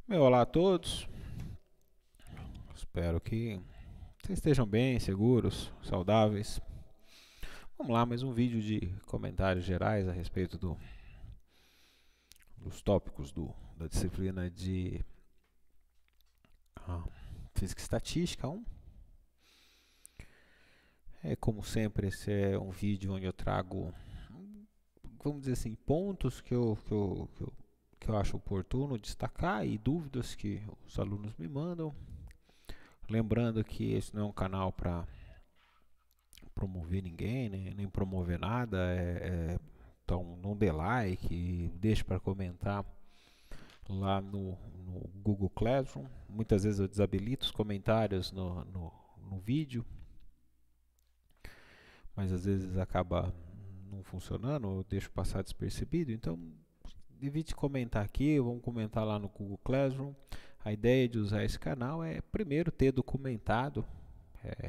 Olá a todos, espero que vocês estejam bem, seguros, saudáveis. Vamos lá, mais um vídeo de comentários gerais a respeito dos tópicos da disciplina de ah, Física e Estatística 1. Como sempre, esse é um vídeo onde eu trago, vamos dizer assim, pontos que eu acho oportuno destacar e dúvidas que os alunos me mandam. Lembrando que esse não é um canal para promover ninguém, né? Nem promover nada. Então não dê like, deixe para comentar lá no Google Classroom. Muitas vezes eu desabilito os comentários no vídeo, mas às vezes acaba não funcionando, eu deixo passar despercebido. Então evite comentar aqui, vamos comentar lá no Google Classroom. A ideia de usar esse canal é primeiro ter documentado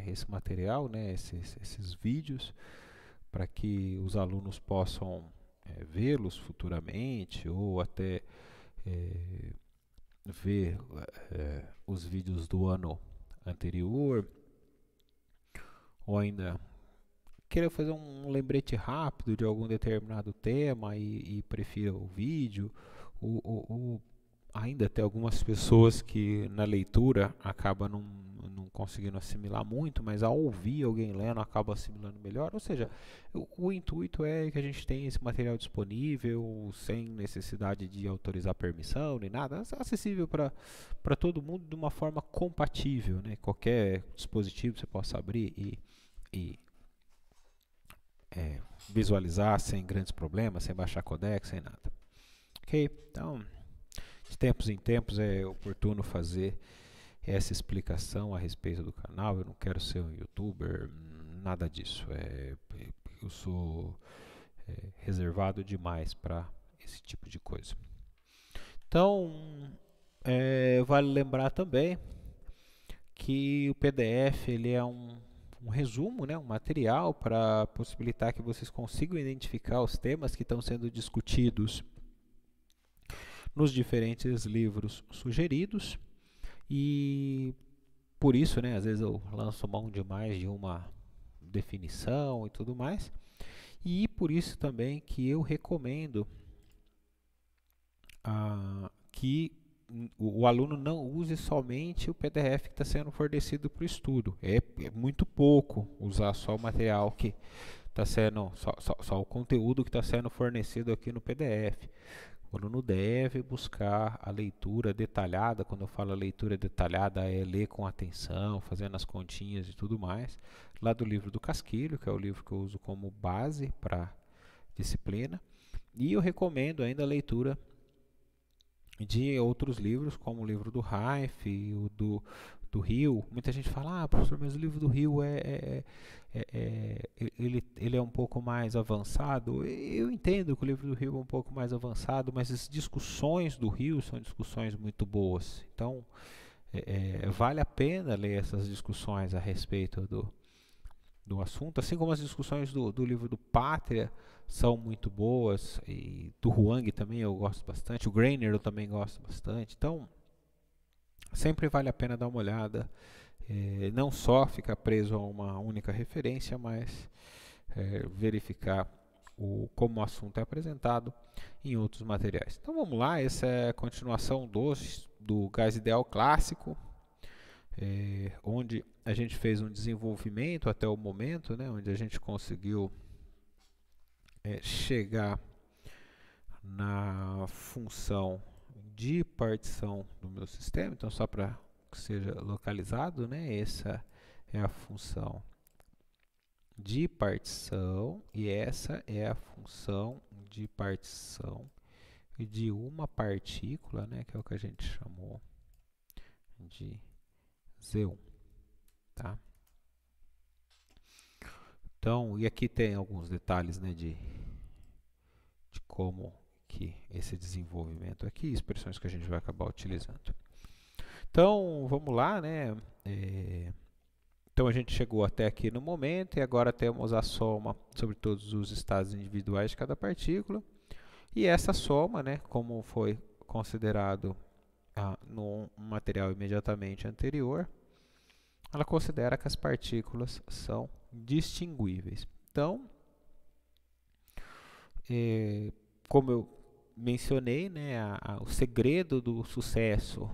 esse material, né, esses vídeos, para que os alunos possam vê-los futuramente ou até é, ver os vídeos do ano anterior, ou ainda querer fazer um lembrete rápido de algum determinado tema e prefira o vídeo, ou ainda tem algumas pessoas que na leitura acabam não conseguindo assimilar muito, mas ao ouvir alguém lendo acaba assimilando melhor. Ou seja, o intuito é que a gente tenha esse material disponível sem necessidade de autorizar permissão nem nada, acessível para todo mundo de uma forma compatível, né? Qualquer dispositivo você possa abrir e visualizar sem grandes problemas, sem baixar codec, sem nada. Ok? Então, de tempos em tempos é oportuno fazer essa explicação a respeito do canal. Eu não quero ser um youtuber, nada disso. Eu sou reservado demais para esse tipo de coisa. Então, vale lembrar também que o PDF ele é um resumo, né, um material para possibilitar que vocês consigam identificar os temas que estão sendo discutidos nos diferentes livros sugeridos. E por isso, né, às vezes eu lanço mão de mais de uma definição e tudo mais. E por isso também que eu recomendo que o aluno não use somente o PDF que está sendo fornecido para o estudo. É muito pouco usar só o material que está sendo, só o conteúdo que está sendo fornecido aqui no PDF. O aluno deve buscar a leitura detalhada. Quando eu falo leitura detalhada, é ler com atenção, fazendo as continhas e tudo mais. Lá do livro do Casquilho, que é o livro que eu uso como base para disciplina. E eu recomendo ainda a leitura de outros livros, como o livro do Reif, o do Hill. Muita gente fala, professor, mas o livro do Hill ele é um pouco mais avançado. Eu entendo que o livro do Hill é um pouco mais avançado, mas as discussões do Hill são discussões muito boas. Então, vale a pena ler essas discussões a respeito do assunto, assim como as discussões do livro do Pátria são muito boas, e do Huang também eu gosto bastante, o Greiner eu também gosto bastante. Então, sempre vale a pena dar uma olhada, não só ficar preso a uma única referência, mas verificar como o assunto é apresentado em outros materiais. Então vamos lá, essa é a continuação do Gás Ideal Clássico, onde a gente fez um desenvolvimento até o momento, né, onde a gente conseguiu chegar na função de partição do meu sistema. Então, só para que seja localizado, né, essa é a função de partição e essa é a função de partição de uma partícula, né, que é o que a gente chamou de Z1, tá? Então, e aqui tem alguns detalhes, né, de como que esse desenvolvimento aqui, expressões que a gente vai acabar utilizando. Então, vamos lá, né? Então a gente chegou até aqui no momento e agora temos a soma sobre todos os estados individuais de cada partícula. E essa soma, né, como foi considerado no material imediatamente anterior, ela considera que as partículas são distinguíveis. Então, como eu mencionei, né, o segredo do sucesso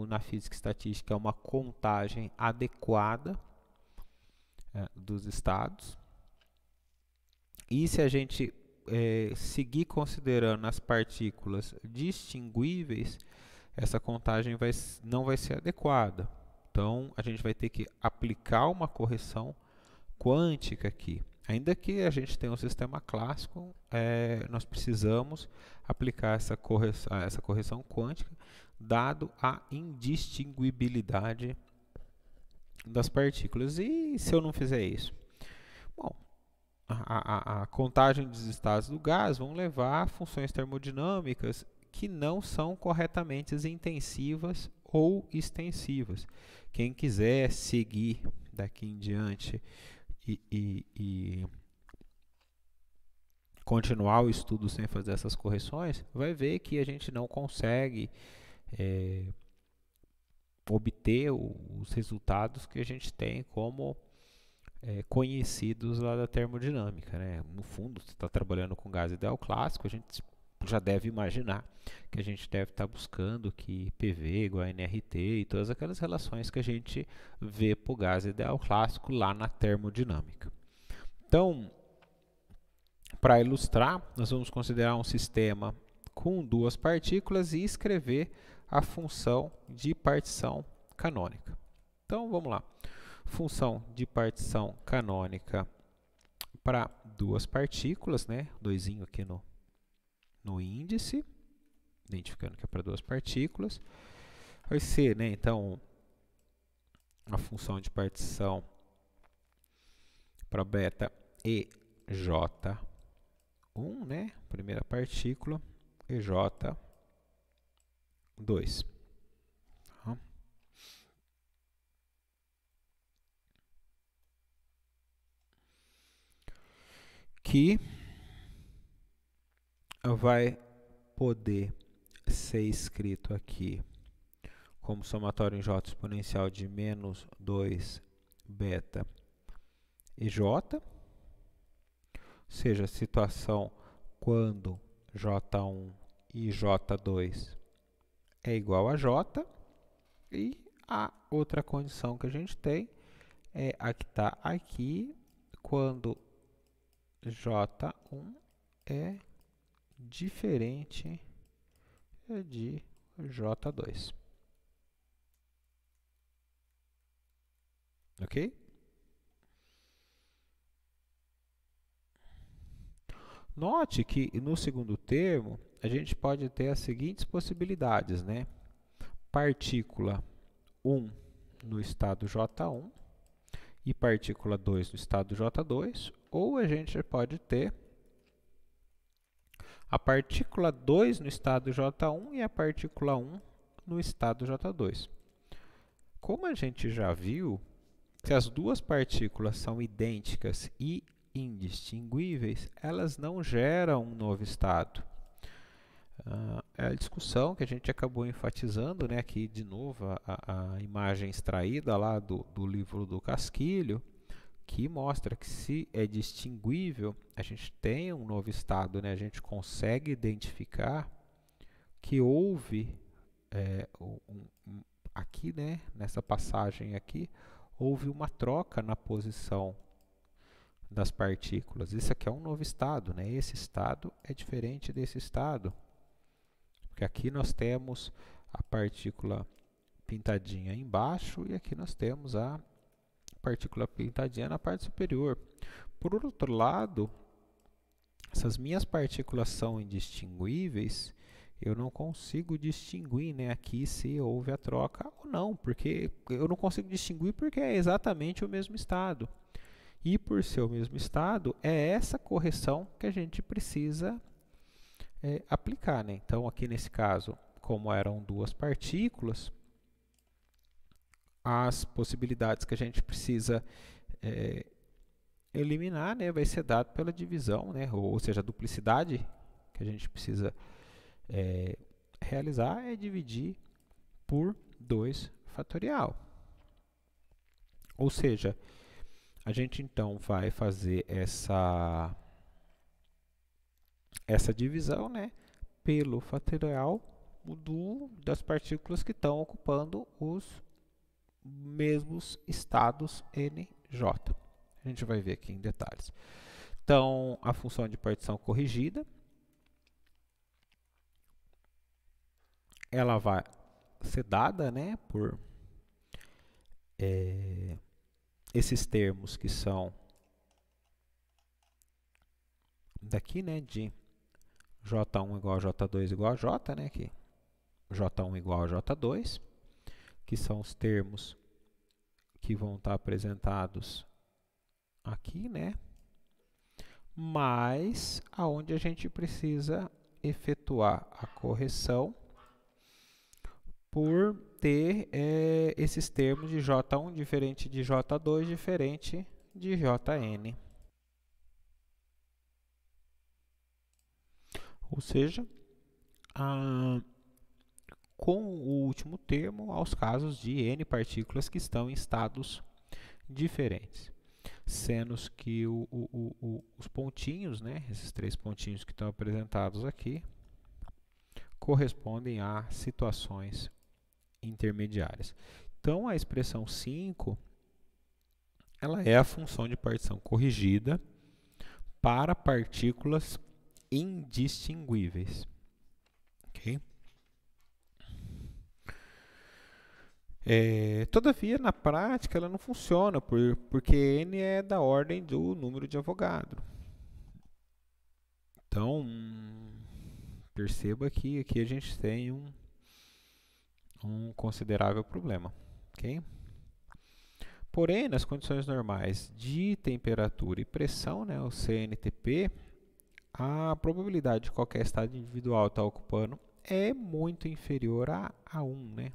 na física estatística é uma contagem adequada dos estados. E se a gente seguir considerando as partículas distinguíveis, essa contagem não vai ser adequada. Então, a gente vai ter que aplicar uma correção quântica aqui. Ainda que a gente tenha um sistema clássico, nós precisamos aplicar essa correção quântica, dado a indistinguibilidade das partículas. E se eu não fizer isso? Bom, a contagem dos estados do gás vão levar a funções termodinâmicas que não são corretamente intensivas ou extensivas. Quem quiser seguir daqui em diante e continuar o estudo sem fazer essas correções, vai ver que a gente não consegue obter os resultados que a gente tem como conhecidos lá da termodinâmica, né? No fundo, você está trabalhando com gás ideal clássico, a gente já deve imaginar que a gente deve estar buscando que PV igual a nRT e todas aquelas relações que a gente vê para o gás ideal clássico lá na termodinâmica. Então, para ilustrar, nós vamos considerar um sistema com duas partículas e escrever a função de partição canônica. Então, vamos lá. Função de partição canônica para duas partículas, né? Doisinho aqui no índice, identificando que é para duas partículas. Vai ser, né, então, a função de partição para beta EJ1, né, primeira partícula, EJ2. Tá? Que vai poder ser escrito aqui como somatório em J exponencial de menos 2 beta EJ, ou seja, a situação quando J1 e J2 é igual a J, e a outra condição que a gente tem é a que está aqui, quando J1 é diferente de J2. Ok? Note que no segundo termo a gente pode ter as seguintes possibilidades, né? Partícula 1 no estado J1 e partícula 2 no estado J2, ou a gente pode ter a partícula 2 no estado J1 e a partícula 1 no estado J2. Como a gente já viu, se as duas partículas são idênticas e indistinguíveis, elas não geram um novo estado. É a discussão que a gente acabou enfatizando, né, aqui de novo a imagem extraída lá do livro do Casquilho, que mostra que se é distinguível, a gente tem um novo estado, né, a gente consegue identificar que houve aqui, né, nessa passagem aqui, houve uma troca na posição das partículas. Isso aqui é um novo estado, né? Esse estado é diferente desse estado. Porque aqui nós temos a partícula pintadinha embaixo e aqui nós temos a partícula pintadinha na parte superior. Por outro lado, essas minhas partículas são indistinguíveis, eu não consigo distinguir, né, aqui se houve a troca ou não, porque eu não consigo distinguir porque é exatamente o mesmo estado. E por ser o mesmo estado, é essa correção que a gente precisa aplicar, né? Então, aqui nesse caso, como eram duas partículas, as possibilidades que a gente precisa eliminar, né, vai ser dado pela divisão, né? Ou seja, a duplicidade que a gente precisa realizar é dividir por 2 fatorial. Ou seja, a gente então vai fazer essa divisão, né, pelo fatorial das partículas que estão ocupando os mesmos estados NJ. A gente vai ver aqui em detalhes. Então, a função de partição corrigida, ela vai ser dada, né, por esses termos que são daqui, né, de J1 igual a J2 igual a J, né, aqui, J1 igual a J2, que são os termos que vão estar apresentados aqui, né, mas aonde a gente precisa efetuar a correção por ter esses termos de J1 diferente de J2 diferente de Jn. Ou seja, com o último termo aos casos de N partículas que estão em estados diferentes. Sendo que os pontinhos, né, esses 3 pontinhos que estão apresentados aqui, correspondem a situações intermediárias. Então, a expressão 5, ela é a função de partição corrigida para partículas indistinguíveis. Ok? Todavia, na prática, ela não funciona, porque n é da ordem do número de Avogadro. Então, perceba que aqui a gente tem um considerável problema. Okay? Porém, nas condições normais de temperatura e pressão, né, o CNTP, a probabilidade de qualquer estado individual estar ocupando é muito inferior a 1, né?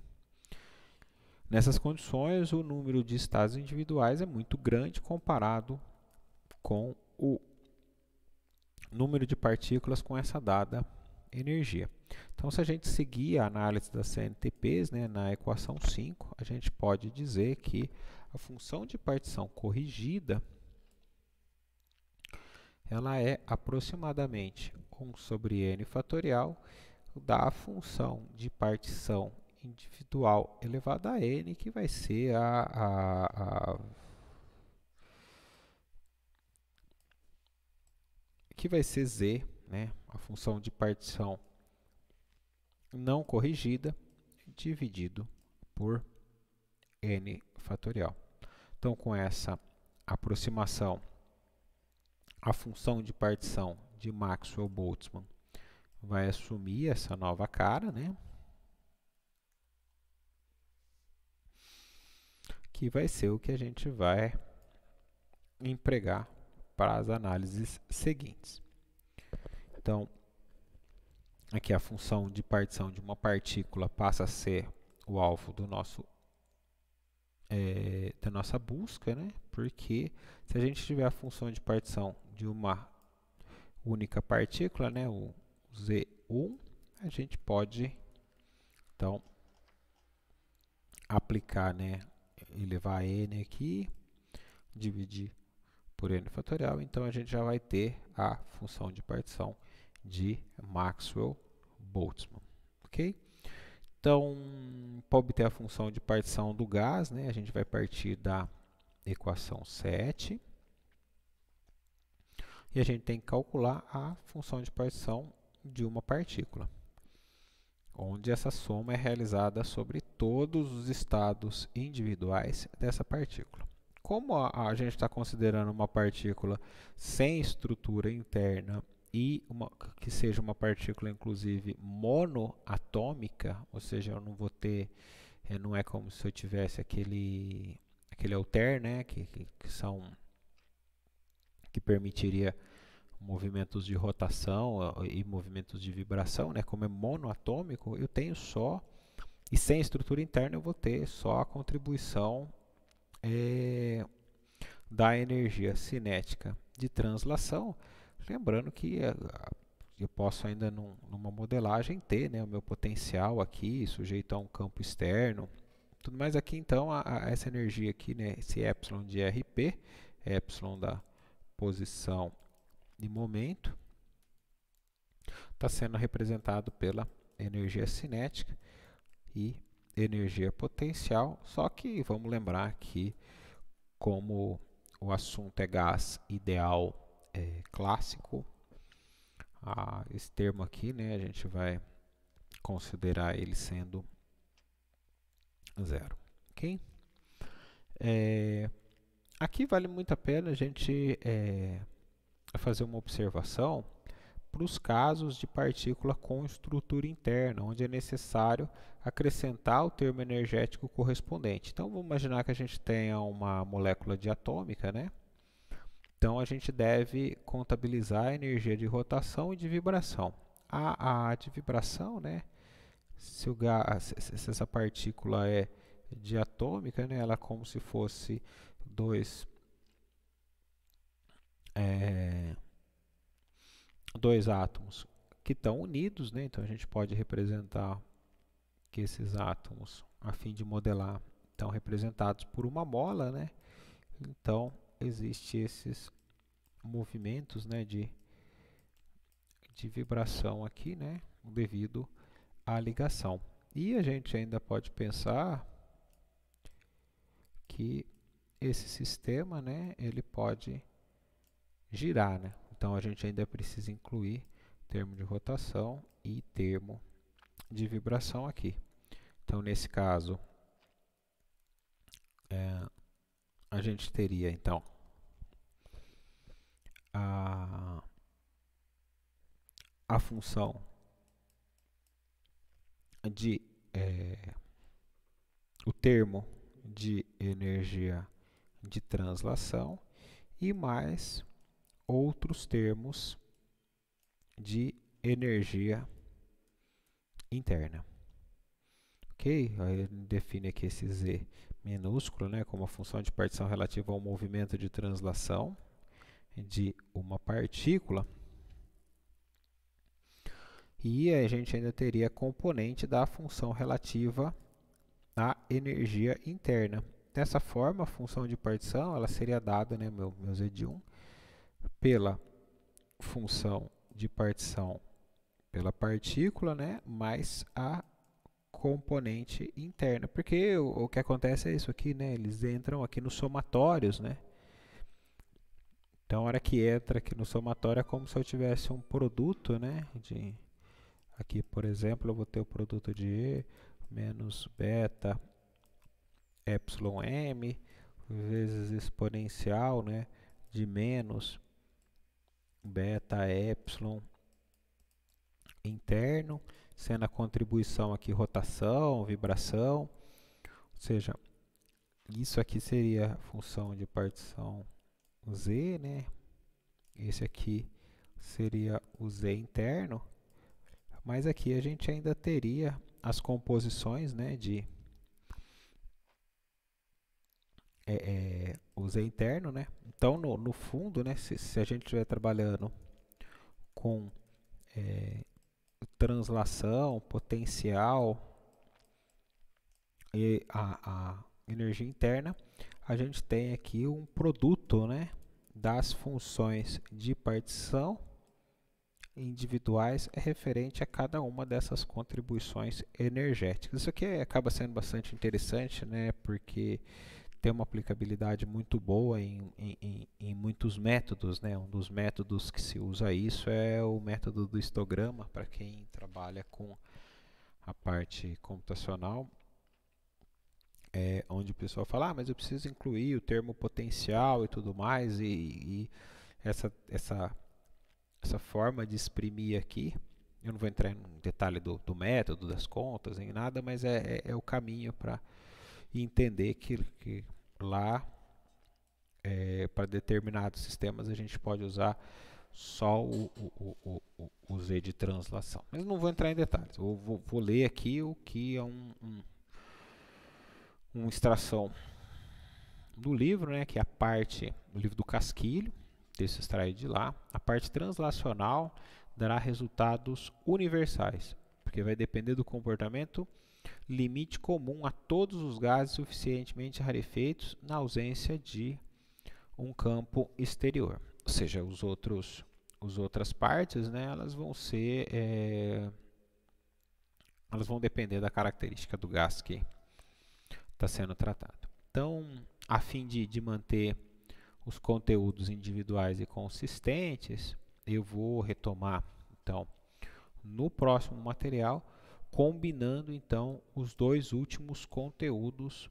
Nessas condições, o número de estados individuais é muito grande comparado com o número de partículas com essa dada energia. Então, se a gente seguir a análise das CNTPs, né, na equação 5, a gente pode dizer que a função de partição corrigida ela é aproximadamente 1 sobre n fatorial da função de partição individual elevado a n, que vai ser que vai ser z, né, a função de partição não corrigida dividido por n fatorial. Então, com essa aproximação, a função de partição de Maxwell-Boltzmann vai assumir essa nova cara, né? Que vai ser o que a gente vai empregar para as análises seguintes. Então, aqui a função de partição de uma partícula passa a ser o alvo do da nossa busca, né? Porque se a gente tiver a função de partição de uma única partícula, né, o Z1, a gente pode então aplicar, né, elevar n aqui, dividir por n fatorial, então a gente já vai ter a função de partição de Maxwell-Boltzmann, ok? Então, para obter a função de partição do gás, né, a gente vai partir da equação 7 e a gente tem que calcular a função de partição de uma partícula, onde essa soma é realizada sobre todos os estados individuais dessa partícula. Como a gente está considerando uma partícula sem estrutura interna e que seja uma partícula, inclusive, monoatômica, ou seja, eu não vou ter, não é como se eu tivesse aquele alter, né, que permitiria movimentos de rotação e movimentos de vibração, né, como é monoatômico, eu tenho só, e sem estrutura interna eu vou ter só a contribuição da energia cinética de translação. Lembrando que eu posso ainda numa modelagem ter, né, o meu potencial aqui sujeito a um campo externo. Tudo mais aqui então, essa energia aqui, né, esse epsilon de RP, epsilon da posição e momento, está sendo representado pela energia cinética e energia potencial, só que vamos lembrar que como o assunto é gás ideal clássico, esse termo aqui, né, a gente vai considerar ele sendo zero, ok? Aqui vale muito a pena a gente fazer uma observação para os casos de partícula com estrutura interna, onde é necessário acrescentar o termo energético correspondente. Então, vamos imaginar que a gente tenha uma molécula diatômica, né? Então, a gente deve contabilizar a energia de rotação e de vibração. A de vibração, né? Se essa partícula é diatômica, né? Ela é como se fosse dois átomos que estão unidos, né? Então a gente pode representar que esses átomos, a fim de modelar, estão representados por uma mola, né? Então existem esses movimentos, né, de vibração aqui, né, devido à ligação. E a gente ainda pode pensar que esse sistema, né, ele pode girar, né? Então a gente ainda precisa incluir termo de rotação e termo de vibração aqui. Então nesse caso a gente teria então a função de o termo de energia de translação e mais outros termos de energia interna. Ok? Aí ele define aqui esse Z minúsculo, né, como a função de partição relativa ao movimento de translação de uma partícula. E a gente ainda teria a componente da função relativa à energia interna. Dessa forma, a função de partição ela seria dada, né, meu Z de 1, pela função de partição pela partícula, né, mais a componente interna. Porque o que acontece é isso aqui, né, eles entram aqui nos somatórios, né. Então, a hora que entra aqui no somatório é como se eu tivesse um produto, né, aqui, por exemplo, eu vou ter o produto de E menos beta epsilon m vezes exponencial, né, de menos beta epsilon interno, sendo a contribuição aqui rotação, vibração, ou seja, isso aqui seria a função de partição Z, né? Esse aqui seria o Z interno, mas aqui a gente ainda teria as composições, né, de o Z interno, né? Então, no fundo, né, se a gente estiver trabalhando com translação, potencial e a energia interna, a gente tem aqui um produto, né, das funções de partição individuais referente a cada uma dessas contribuições energéticas. Isso aqui acaba sendo bastante interessante, né, porque tem uma aplicabilidade muito boa em muitos métodos, né? Um dos métodos que se usa isso é o método do histograma, para quem trabalha com a parte computacional, onde o pessoal fala, mas eu preciso incluir o termo potencial e tudo mais, e essa forma de exprimir aqui, eu não vou entrar em detalhe do método, das contas, em nada, mas é o caminho para entender que lá, para determinados sistemas, a gente pode usar só o Z de translação. Mas não vou entrar em detalhes. Eu vou ler aqui o que é uma extração do livro, né, que é o livro do Casquilho, texto extraído de lá. A parte translacional dará resultados universais, porque vai depender do comportamento limite comum a todos os gases suficientemente rarefeitos na ausência de um campo exterior. Ou seja, as outras partes, né, elas vão depender da característica do gás que está sendo tratado. Então, a fim de manter os conteúdos individuais e consistentes, eu vou retomar, então, no próximo material, combinando, então, os dois últimos conteúdos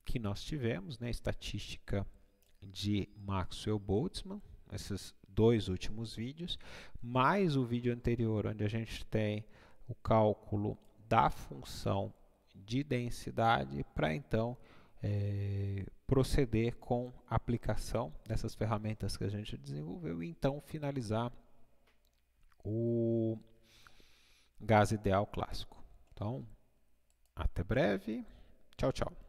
que nós tivemos, né, estatística de Maxwell-Boltzmann, esses dois últimos vídeos, mais o vídeo anterior, onde a gente tem o cálculo da função de densidade, para então proceder com a aplicação dessas ferramentas que a gente desenvolveu e então finalizar o gás ideal clássico. Então, até breve. Tchau, tchau.